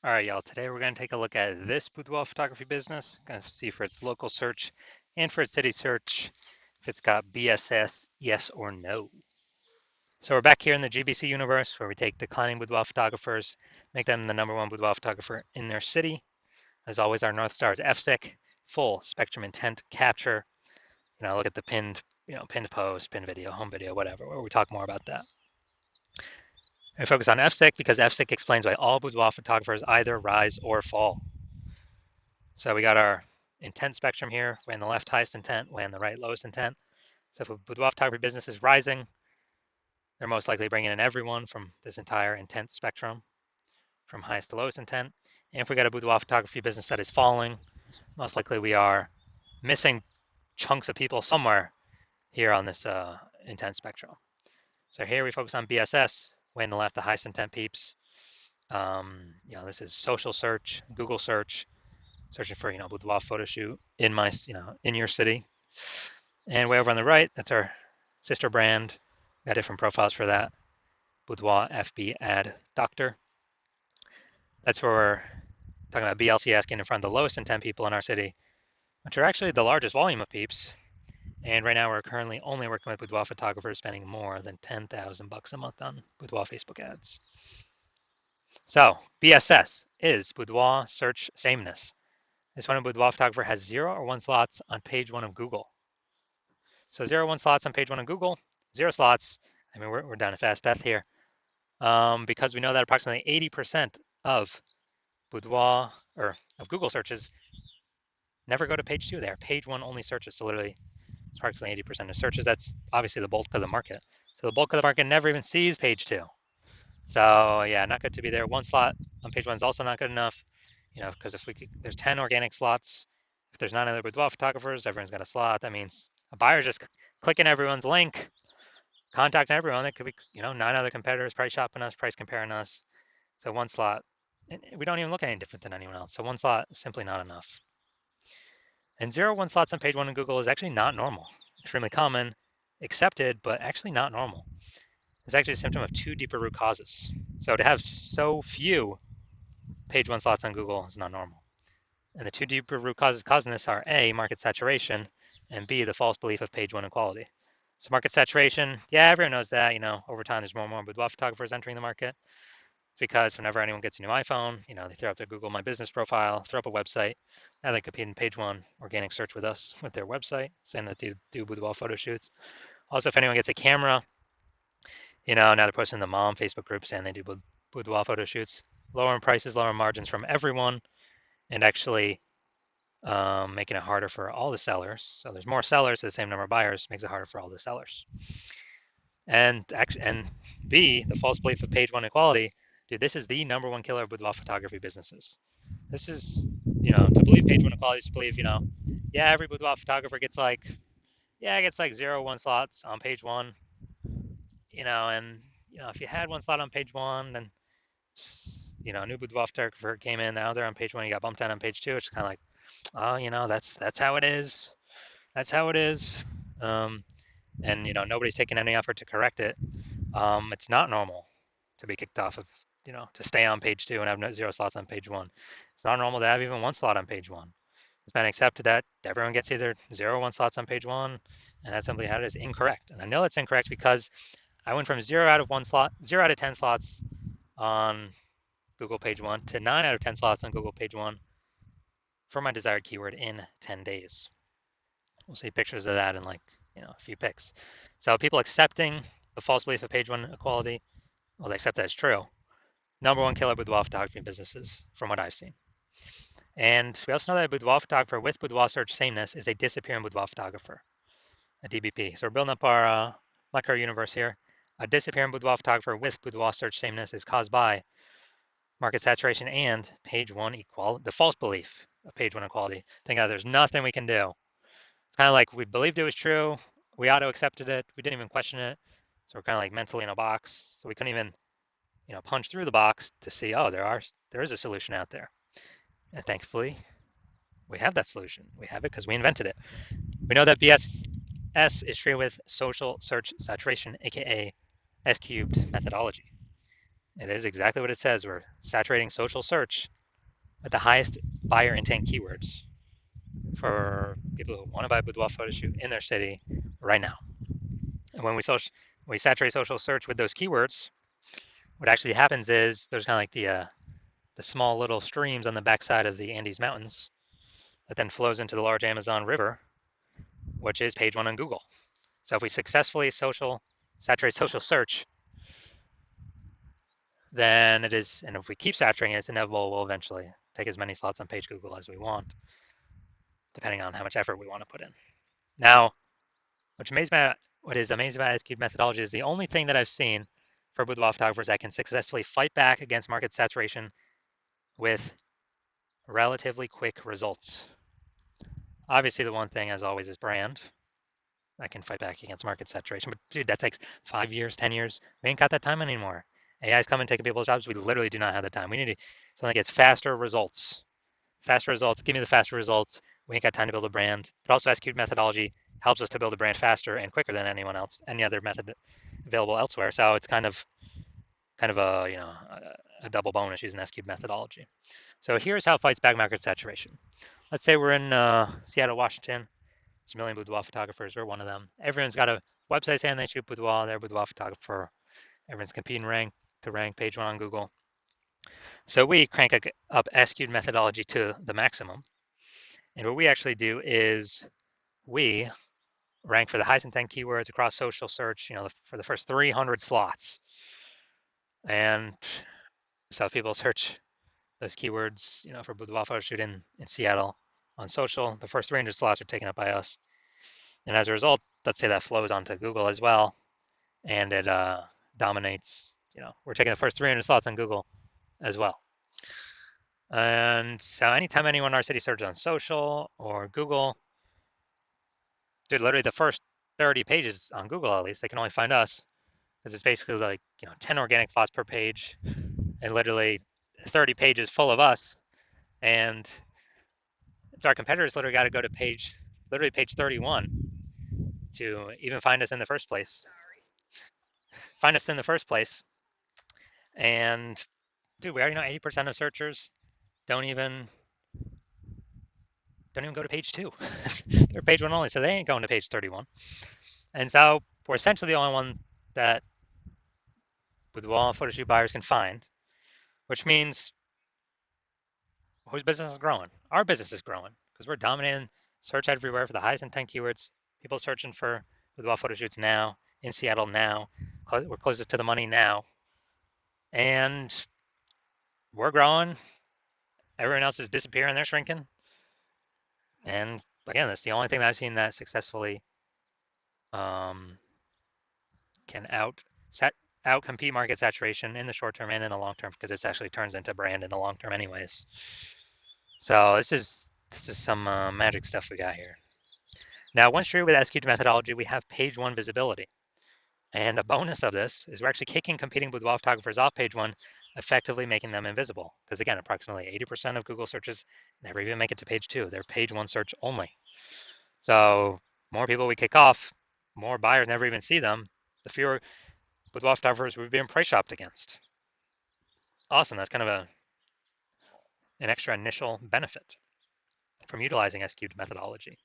All right, y'all. Today we're going to take a look at this boudoir photography business. Going to see for its local search and for its city search if it's got BSS, yes or no. So we're back here in the GBC universe where we take declining boudoir photographers, make them the #1 boudoir photographer in their city. As always, our North Star is FSIC, full spectrum intent capture. Look at the pinned post, pinned video, home video, whatever, where we talk more about that. We focus on FSIC because FSIC explains why all boudoir photographers either rise or fall. So we got our intent spectrum here, way on the left highest intent, way on the right lowest intent. So if a boudoir photography business is rising, they're most likely bringing in everyone from this entire intent spectrum, from highest to lowest intent. And if we got a boudoir photography business that is falling, most likely we are missing chunks of people somewhere here on this intent spectrum. So here we focus on BSS, way on the left, the highest intent peeps. This is social search, Google search, searching for boudoir photo shoot in my in your city. And way over on the right, that's our sister brand. Got different profiles for that. Boudoir FB ad doctor. That's where we're talking about BLCS getting in front of the lowest intent people in our city, which are actually the largest volume of peeps. And right now we're currently only working with boudoir photographers spending more than $10,000 a month on boudoir Facebook ads. So BSS is boudoir search sameness. This one, a boudoir photographer has 0 or 1 slots on page 1 of Google. So 0 or 1 slots on page 1 of Google, 0 slots. I mean, we're down to fast death here, because we know that approximately 80% of boudoir or of Google searches never go to page 2. They are page 1 only searches. So literally, it's approximately 80% of searches. That's obviously the bulk of the market. So the bulk of the market never even sees page 2. So yeah, not good to be there. 1 slot on page 1 is also not good enough. Because if there's 10 organic slots. If there's 9 other boudoir photographers, everyone's got a slot. That means a buyer's just clicking everyone's link, contacting everyone. It could be, 9 other competitors price shopping us, price comparing us. So 1 slot, and we don't even look any different than anyone else. So 1 slot is simply not enough. And 0 1 slots on page 1 in Google is actually not normal. Extremely common, accepted, but actually not normal. It's actually a symptom of 2 deeper root causes. So to have so few page 1 slots on Google is not normal. And the 2 deeper root causes causing this are A, market saturation, and B, the false belief of page 1 equality. So market saturation, yeah, everyone knows that. Over time there's more and more boudoir photographers entering the market. It's because whenever anyone gets a new iPhone, they throw up their Google My Business profile, throw up a website. Now they compete in page 1 organic search with us with their website, saying that they do boudoir photo shoots. Also, if anyone gets a camera, now they're posting in the mom Facebook group saying they do boudoir photo shoots. Lower in prices, lower margins from everyone, and actually making it harder for all the sellers. So there's more sellers to the same number of buyers, makes it harder for all the sellers. And B, the false belief of page 1 equality. Dude, this is the #1 killer of boudoir photography businesses. This is, to believe page 1 equality is to believe, yeah, every boudoir photographer gets like 0 1 slots on page 1, and if you had 1 slot on page 1, then a new boudoir photographer came in, now they're on page 1, you got bumped down on page 2. It's kind of like, oh, that's how it is. That's how it is. And nobody's taking any effort to correct it. It's not normal to be kicked off of, to stay on page 2 and have 0 slots on page 1. It's not normal to have even 1 slot on page 1. It's been accepted that everyone gets either 0 or 1 slots on page 1, and that's simply how it is. Incorrect. And I know it's incorrect because I went from 0 out of 1 slot, 0 out of 10 slots on Google page 1 to 9 out of 10 slots on Google page 1 for my desired keyword in 10 days. We'll see pictures of that in a few pics. So people accepting the false belief of page 1 equality, well, they accept that as true. #1 killer boudoir photography businesses from what I've seen. And we also know that a boudoir photographer with boudoir search sameness is a disappearing boudoir photographer, a DBP. So we're building up our micro universe here. A disappearing boudoir photographer with boudoir search sameness is caused by market saturation and page 1 equality, the false belief of page 1 equality. Think that there's nothing we can do. It's kind of like we believed it was true, we auto accepted it, we didn't even question it. So we're kind of like mentally in a box. So we couldn't even, punch through the box to see, oh, there is a solution out there. And thankfully, we have that solution. We have it because we invented it. We know that BSS is treated with social search saturation, aka S cubed methodology. It is exactly what it says. We're saturating social search with the highest buyer intent keywords for people who want to buy a boudoir photo shoot in their city right now. And when we saturate social search with those keywords, what actually happens is there's kind of like the small little streams on the backside of the Andes Mountains that then flows into the large Amazon River, which is page one on Google. So if we successfully saturate social search, then it is, and if we keep saturating it, it's inevitable we'll eventually take as many slots on page Google as we want, depending on how much effort we want to put in. Now, what is amazing about S-cubed methodology is the only thing that I've seen for boudoir photographers that can successfully fight back against market saturation with relatively quick results. Obviously, the one thing, as always, is brand. I can fight back against market saturation, but dude, that takes 5 years, 10 years. We ain't got that time anymore. AI's coming taking people's jobs. We literally do not have the time. We need something that gets faster results. Faster results. Give me the faster results. We ain't got time to build a brand. But also, S-cubed methodology helps us to build a brand faster and quicker than anyone else, any other method available elsewhere. So it's kind of a double bonus using S-cubed methodology. So here's how it fights back market saturation. Let's say we're in Seattle, Washington. There's a million boudoir photographers. We're one of them. Everyone's got a website saying they shoot boudoir. They're a boudoir photographer. Everyone's competing to rank page one on Google. So we crank up S-cubed methodology to the maximum. And what we actually do is we rank for the highest intent keywords across social search, for the first 300 slots. And so if people search those keywords, for boudoir photo shoot in Seattle on social, the first 300 slots are taken up by us. And as a result, let's say that flows onto Google as well, and it dominates. We're taking the first 300 slots on Google as well. And so anytime anyone in our city searches on social or Google, dude, literally the first 30 pages on Google, at least, they can only find us because it's basically like 10 organic slots per page, and literally 30 pages full of us. And it's our competitors literally got to go to page 31 to even find us in the first place. And dude, we already know 80% of searchers don't even go to page 2. They're page 1 only, so they ain't going to page 31. And so we're essentially the only one that boudoir photo shoot buyers can find, which means whose business is growing? Our business is growing because we're dominating search everywhere for the highest intent keywords. People searching for boudoir photo shoots now, in Seattle now. We're closest to the money now. And we're growing. Everyone else is disappearing. They're shrinking. And again, that's the only thing that I've seen that successfully can outcompete market saturation in the short term and in the long term, because it actually turns into brand in the long term anyways. So this is some magic stuff we got here. Now, once you're with S-cubed methodology, we have page one visibility. And a bonus of this is we're actually kicking competing boudoir photographers off page one, effectively making them invisible. Because again, approximately 80% of Google searches never even make it to page two. They're page one search only. So more people we kick off, more buyers never even see them, the fewer boudoir photographers we've been price shopped against. Awesome. That's kind of an extra initial benefit from utilizing S-cubed methodology.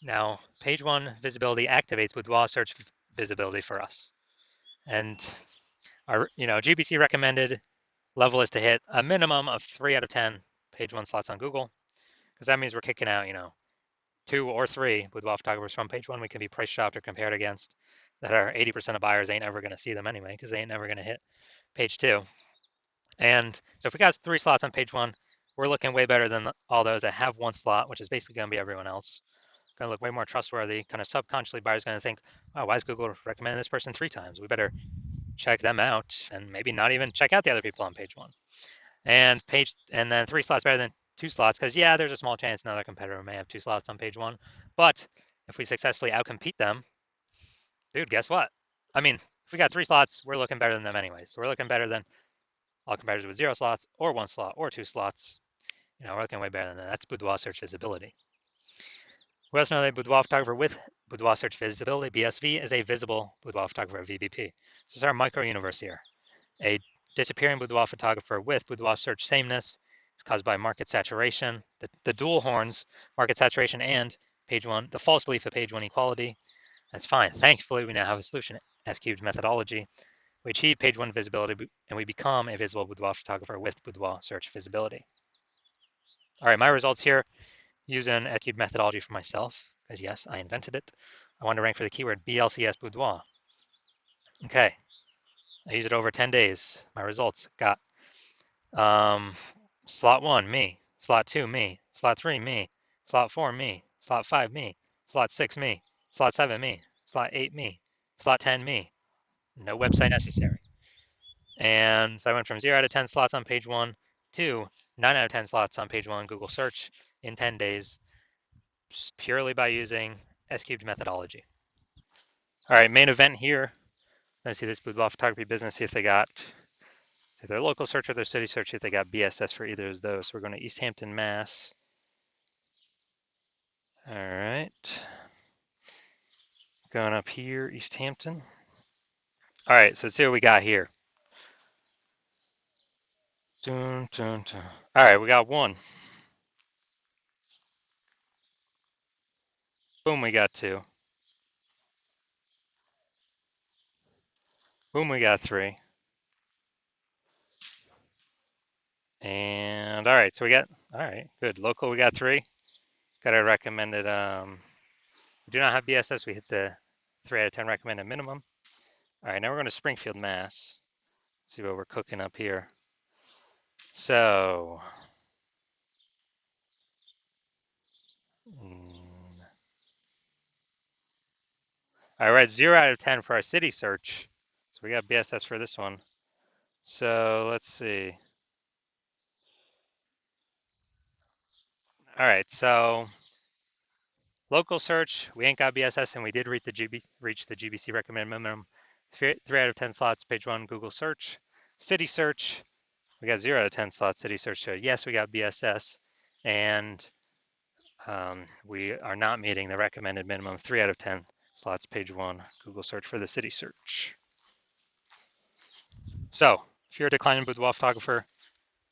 Now, page one visibility activates boudoir search visibility for us. And our GBC recommended level is to hit a minimum of 3 out of 10 page one slots on Google, because that means we're kicking out 2 or 3 boudoir photographers from page one we can be price shopped or compared against that are 80% of buyers ain't ever going to see them anyway, because they ain't never going to hit page two. And so if we got 3 slots on page one, we're looking way better than all those that have 1 slot, which is basically going to be everyone else. Going to look way more trustworthy. Kind of subconsciously, buyers going to think, oh, why is Google recommending this person 3 times? We better check them out, and maybe not even check out the other people on page one. And then 3 slots better than 2 slots, because yeah, there's a small chance another competitor may have 2 slots on page one. But if we successfully outcompete them, dude, guess what? I mean, if we got 3 slots, we're looking better than them anyways. So we're looking better than all competitors with 0 slots or 1 slot or 2 slots. We're looking way better than that. That's boudoir search visibility. We also know that boudoir photographer with boudoir search visibility, BSV, is a visible boudoir photographer, VBP. This is our micro universe here. A disappearing boudoir photographer with boudoir search sameness It's caused by market saturation, the dual horns, market saturation and page one, the false belief of page one equality. That's fine. Thankfully, we now have a solution. S-cubed methodology. We achieve page one visibility and we become a visible boudoir photographer with boudoir search visibility. All right, my results here using S-cubed methodology for myself, because yes, I invented it. I want to rank for the keyword BLCS boudoir. Okay, I used it over 10 days. My results got slot 1, me. Slot 2, me. Slot 3, me. Slot 4, me. Slot 5, me. Slot 6, me. Slot 7, me. Slot 8, me. Slot 10, me. No website necessary. And so I went from 0 out of 10 slots on page 1 to 9 out of 10 slots on page 1 Google search in 10 days, purely by using S-cubed methodology. All right, main event here. Let's see this boudoir photography business, see if they got their local search or their city search, see if they got BSS for either of those. So we're going to East Hampton, Mass. All right. Going up here, East Hampton. All right, so let's see what we got here. Dun, dun, dun. All right, we got 1. Boom, we got 2. Boom, we got 3. And all right, so we got, all right, good. Local, we got 3. Got our recommended, we do not have BSS. We hit the 3 out of 10 recommended minimum. All right, now we're going to Springfield, Mass. Let's see what we're cooking up here. So, all right, 0 out of 10 for our city search. So we got BSS for this one. So let's see. All right, so local search, we ain't got BSS and we did reach the GBC recommended minimum. 3 out of 10 slots, page 1 Google search. City search, we got 0 out of 10 slots, city search. So yes, we got BSS and we are not meeting the recommended minimum. 3 out of 10 slots, page 1 Google search for the city search. So if you're a declining boudoir photographer,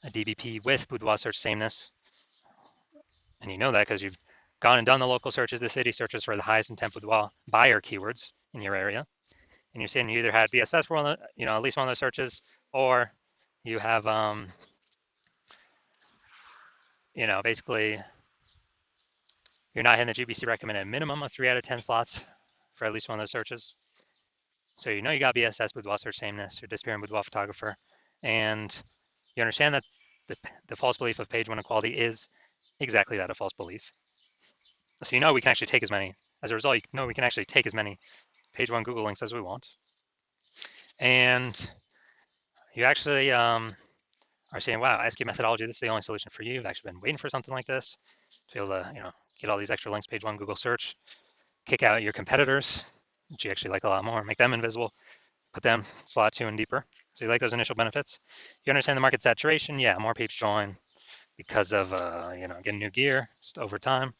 a DBP with boudoir search sameness, and you know that because you've gone and done the local searches, the city searches for the highest intent boudoir buyer keywords in your area, and you're saying you either had BSS for one of the, at least one of those searches, or you have, basically you're not hitting the GBC recommended minimum of 3 out of 10 slots for at least one of those searches. So you got BSS, boudoir search sameness, you're disappearing boudoir photographer, and you understand that the false belief of page 1 equality is exactly that, a false belief. So we can actually take as many, as a result, we can actually take as many page 1 Google links as we want. And you actually are saying, wow, S-cubed methodology, this is the only solution for you. You've actually been waiting for something like this to be able to, get all these extra links, page 1 Google search, kick out your competitors, which you actually like a lot more, make them invisible, put them slot 2 and deeper. So you like those initial benefits. You understand the market saturation. Yeah, more people join because of, getting new gear just over time.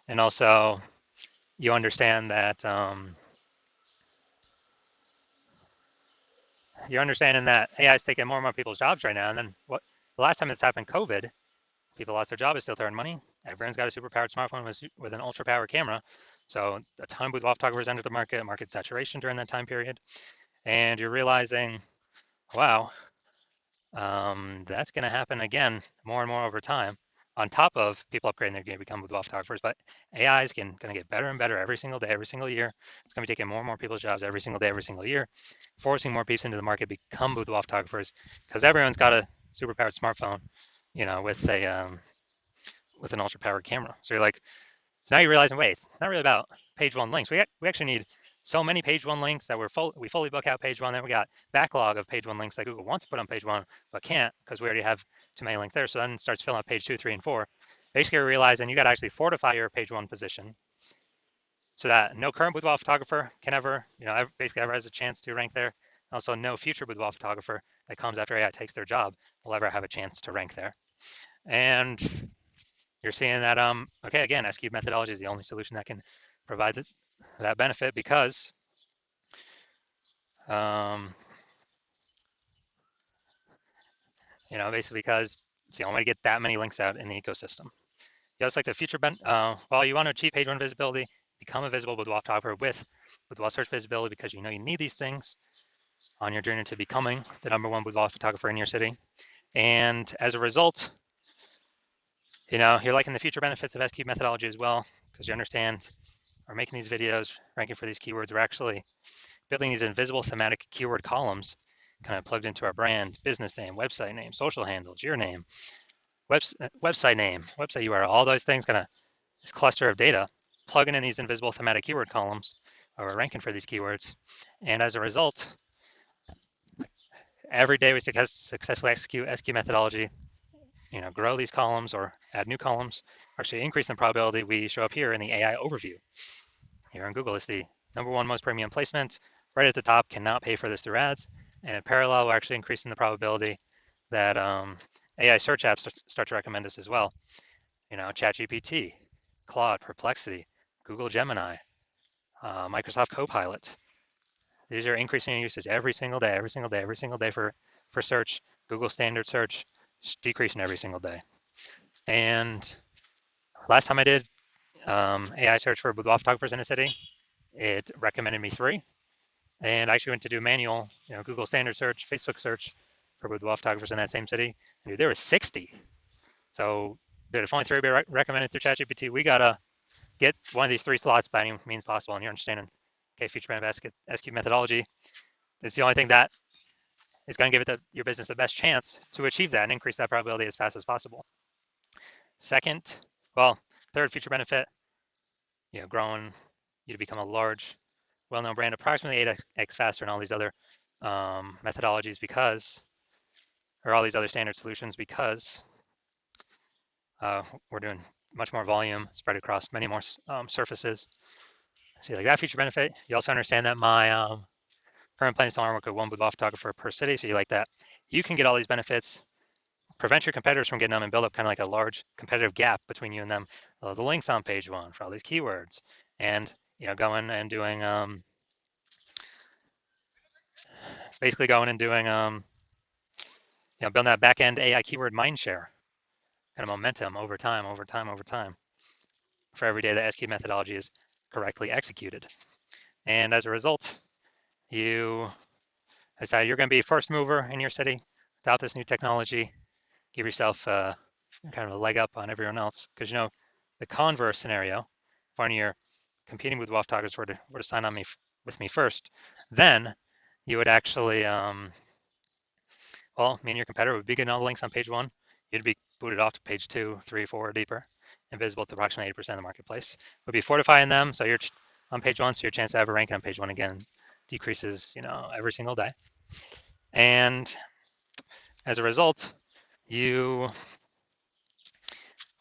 And also you understand that, you're understanding that AI is taking more and more people's jobs right now. And then the last time this happened, COVID, people lost their job, is still to earn money. Everyone's got a super powered smartphone with an ultra powered camera. So a ton of boudoir photographers entered the market saturation during that time period. And you're realizing, wow, that's going to happen again more and more over time. On top of people upgrading their gear to become boudoir photographers, but AI is going to get better and better every single day, every single year. It's going to be taking more and more people's jobs every single day, every single year, forcing more people into the market to become boudoir photographers because everyone's got a super powered smartphone, with an ultra powered camera. So you're like, so now you're realizing, wait, it's not really about page 1 links. We actually need so many page 1 links that we fully book out page 1. Then we got backlog of page 1 links that Google wants to put on page 1, but can't because we already have too many links there. So then it starts filling up page 2, 3, and 4. Basically, you're realizing you got to actually fortify your page 1 position so that no current boudoir photographer can ever, basically ever has a chance to rank there. Also, no future boudoir photographer that comes after AI takes their job will ever have a chance to rank there. And you're seeing that, okay, again, S-cubed methodology is the only solution that can provide that benefit because basically because It's the only way to get that many links out in the ecosystem. Just like the future, well, you want to achieve page one visibility, become a visible Boudoir photographer with Boudoir search visibility because you know you need these things on your journey to becoming the #1 Boudoir photographer in your city. And as a result, you're liking the future benefits of SQ methodology as well, because you understand we're making these videos, ranking for these keywords. We're actually building these invisible thematic keyword columns kind of plugged into our brand, business name, social handles, your name, website name, website URL, all those things, kind of this cluster of data, plugging in these invisible thematic keyword columns, or we're ranking for these keywords. And as a result, every day we successfully execute SQ methodology, grow these columns or add new columns, actually increase the probability we show up here in the AI overview. Here on Google, it's the #1 most premium placement. Right at the top, cannot pay for this through ads. And in parallel, we're actually increasing the probability that AI search apps start to recommend us as well. ChatGPT, Claude, Perplexity, Google Gemini, Microsoft Copilot. These are increasing in usage every single day for search. Google standard search decreasing every single day. And last time I did AI search for boudoir photographers in a city, it recommended me 3. And I actually went to do manual, Google standard search, Facebook search for boudoir photographers in that same city. And dude, there was 60. So if only 3 be recommended through ChatGPT, we gotta get one of these 3 slots by any means possible. And you're understanding, okay, future benefit SQ methodology. It's the only thing that is going to give your business the best chance to achieve that and increase that probability as fast as possible. Second, third feature benefit, growing you to become a large, well-known brand approximately 8x faster than all these other methodologies or all these other standard solutions because we're doing much more volume spread across many more surfaces. So you like that feature benefit. You also understand that my current plan is to work with 1 boudoir photographer per city. So you like that. You can get all these benefits, prevent your competitors from getting them, and build up kind of like a large competitive gap between you and them. The links on page 1 for all these keywords, and going and doing basically going and doing building that back end AI keyword mindshare kind of momentum over time for every day that SQ methodology is correctly executed. And as a result, you decide you're going to be first mover in your city without this new technology. Give yourself kind of a leg up on everyone else, because the converse scenario, if one of your competing with WAF targets were to sign on with me first, then you would actually, me and your competitor would be getting all the links on page 1. You'd be booted off to page 2, 3, 4, deeper, invisible to approximately 80% of the marketplace. Would be fortifying them, so you're on page 1, so your chance to ever rank on page 1 again decreases, every single day. And as a result, you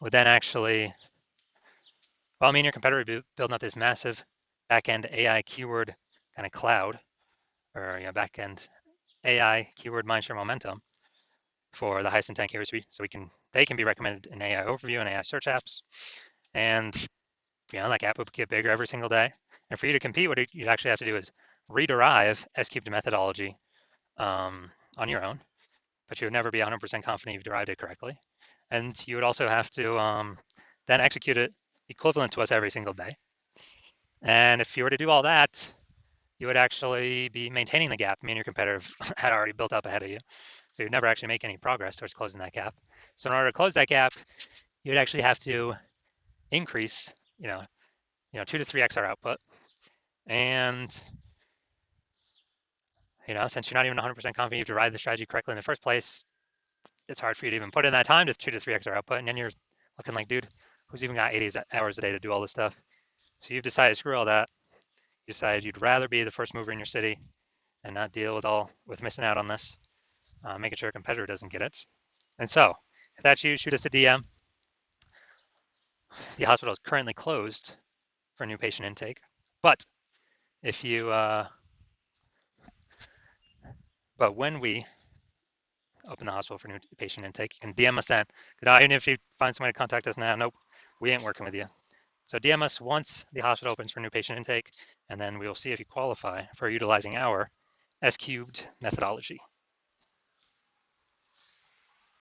would then actually, me and your competitor would be building up this massive back-end AI keyword kind of cloud, or back-end AI keyword mindshare momentum for the highest intent keywords, so they can be recommended in AI overview and AI search apps. And that gap would get bigger every single day. And for you to compete, what you'd actually have to do is rederive SQ methodology on your own, but you would never be 100% confident you've derived it correctly. And you would also have to then execute it equivalent to us every single day. And if you were to do all that, you would actually be maintaining the gap me and your competitor had already built up ahead of you. So you'd never actually make any progress towards closing that gap. So in order to close that gap, you'd actually have to increase, 2 to 3x our output. And, since you're not even 100% confident you've derived the strategy correctly in the first place, it's hard for you to even put in that time to 2 to 3x our output. And then you're looking like, dude, who's even got 80 hours a day to do all this stuff? So you've decided to screw all that. You decided you'd rather be the first mover in your city and not deal with missing out on this, making sure a competitor doesn't get it. And so, if that's you, shoot us a DM. The hospital is currently closed for new patient intake, but if you, but when we open the hospital for new patient intake, you can DM us then. Because even if you find somebody to contact us now, nope, we ain't working with you. So DM us once the hospital opens for new patient intake, and then we will see if you qualify for utilizing our S-cubed methodology.